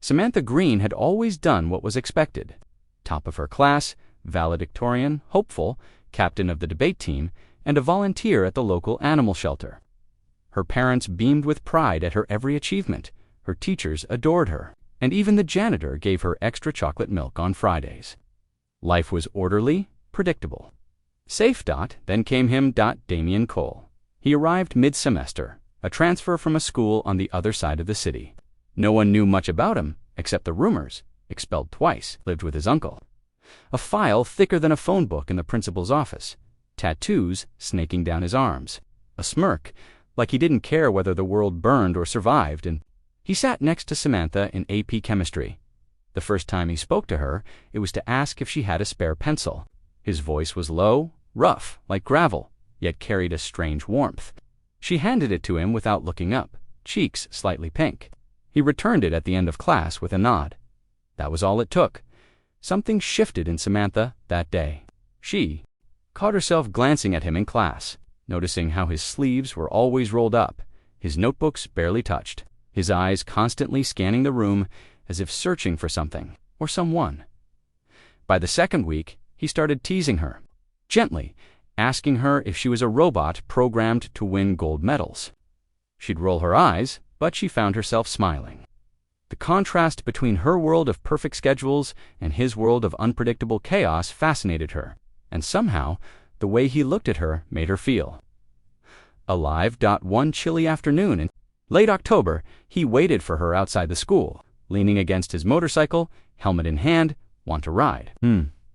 Samantha Green had always done what was expected. Top of her class, valedictorian, hopeful, captain of the debate team, and a volunteer at the local animal shelter. Her parents beamed with pride at her every achievement, her teachers adored her, and even the janitor gave her extra chocolate milk on Fridays. Life was orderly, predictable. Safe. Then came him. Damian Cole. He arrived mid-semester, a transfer from a school on the other side of the city. No one knew much about him, except the rumors. Expelled twice, lived with his uncle. A file thicker than a phone book in the principal's office. Tattoos snaking down his arms. A smirk, like he didn't care whether the world burned or survived, and he sat next to Samantha in AP Chemistry. The first time he spoke to her, it was to ask if she had a spare pencil. His voice was low, rough, like gravel, yet carried a strange warmth. She handed it to him without looking up, cheeks slightly pink. He returned it at the end of class with a nod. That was all it took. Something shifted in Samantha that day. She caught herself glancing at him in class, noticing how his sleeves were always rolled up, his notebooks barely touched, his eyes constantly scanning the room as if searching for something or someone. By the second week, he started teasing her, gently, asking her if she was a robot programmed to win gold medals. She'd roll her eyes, but she found herself smiling. The contrast between her world of perfect schedules and his world of unpredictable chaos fascinated her, and somehow, the way he looked at her made her feel alive. One chilly afternoon in late October, he waited for her outside the school, leaning against his motorcycle, helmet in hand, want to ride.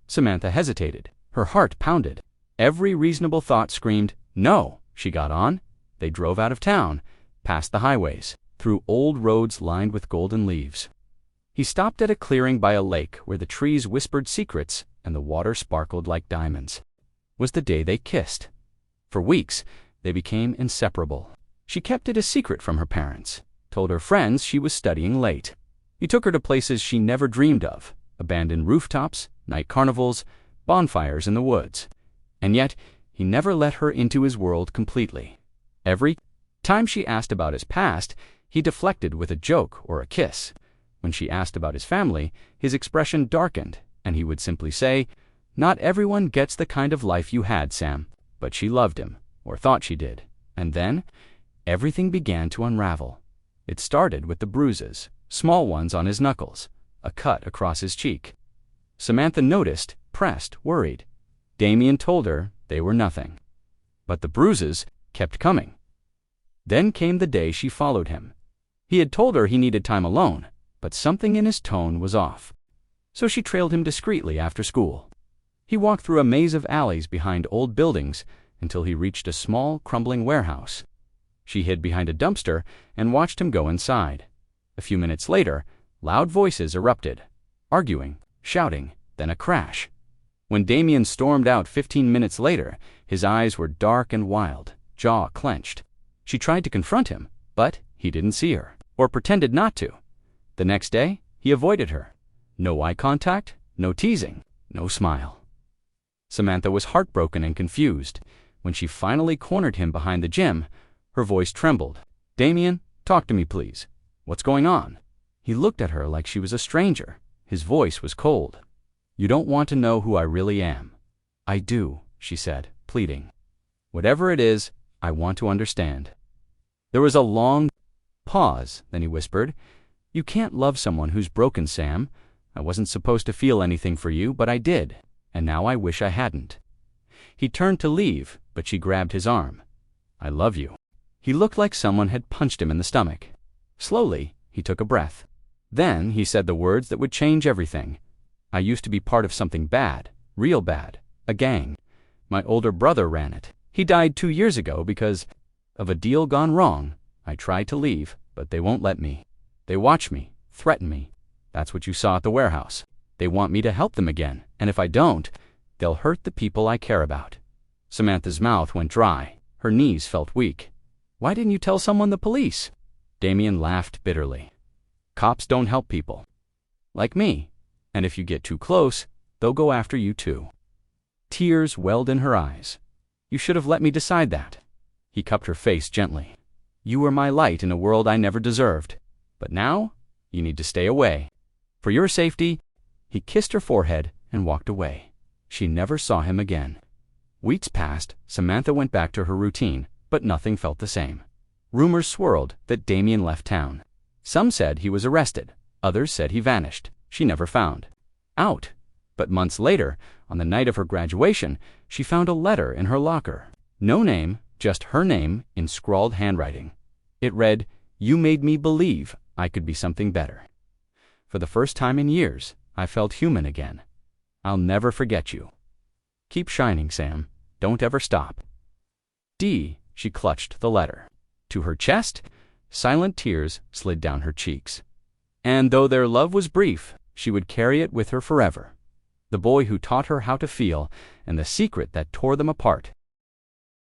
Samantha hesitated. Her heart pounded. Every reasonable thought screamed, no. She got on. They drove out of town, past the highways, through old roads lined with golden leaves. He stopped at a clearing by a lake where the trees whispered secrets and the water sparkled like diamonds. It was the day they kissed. For weeks, they became inseparable. She kept it a secret from her parents, told her friends she was studying late. He took her to places she never dreamed of, abandoned rooftops, night carnivals, bonfires in the woods. And yet, he never let her into his world completely. Every time she asked about his past, he deflected with a joke or a kiss. When she asked about his family, his expression darkened, and he would simply say, not everyone gets the kind of life you had, Sam, but she loved him, or thought she did. And then, everything began to unravel. It started with the bruises, small ones on his knuckles, a cut across his cheek. Samantha noticed, pressed, worried. Damian told her they were nothing. But the bruises kept coming. Then came the day she followed him. He had told her he needed time alone, but something in his tone was off. So she trailed him discreetly after school. He walked through a maze of alleys behind old buildings until he reached a small, crumbling warehouse. She hid behind a dumpster and watched him go inside. A few minutes later, loud voices erupted, arguing, shouting, then a crash. When Damian stormed out 15 minutes later, his eyes were dark and wild, jaw clenched. She tried to confront him, but he didn't see her, or pretended not to. The next day, he avoided her. No eye contact, no teasing, no smile. Samantha was heartbroken and confused. When she finally cornered him behind the gym, her voice trembled. Damian, talk to me, please. What's going on? He looked at her like she was a stranger. His voice was cold. You don't want to know who I really am. I do, she said, pleading. Whatever it is, I want to understand. There was a long pause, then he whispered, You can't love someone who's broken, Sam. I wasn't supposed to feel anything for you, but I did, and now I wish I hadn't. He turned to leave, but she grabbed his arm. I love you. He looked like someone had punched him in the stomach. Slowly, he took a breath. Then he said the words that would change everything. I used to be part of something bad, real bad, a gang. My older brother ran it. He died 2 years ago because of a deal gone wrong. I tried to leave, but they won't let me. They watch me, threaten me. That's what you saw at the warehouse. They want me to help them again, and if I don't, they'll hurt the people I care about. Samantha's mouth went dry. Her knees felt weak. Why didn't you tell someone, the police? Damian laughed bitterly. Cops don't help people. Like me. And if you get too close, they'll go after you too. Tears welled in her eyes. You should have let me decide that. He cupped her face gently. You were my light in a world I never deserved. But now, You need to stay away. For your safety." He kissed her forehead and walked away. She never saw him again. Weeks passed. Samantha went back to her routine, but nothing felt the same. Rumors swirled that Damien left town. Some said he was arrested. Others said he vanished. She never found out. But months later, on the night of her graduation, she found a letter in her locker. No name, just her name in scrawled handwriting. It read, "You made me believe I could be something better. For the first time in years, I felt human again. I'll never forget you. Keep shining, Sam. Don't ever stop." She clutched the letter to her chest. Silent tears slid down her cheeks. And though their love was brief, she would carry it with her forever. The boy who taught her how to feel, and the secret that tore them apart.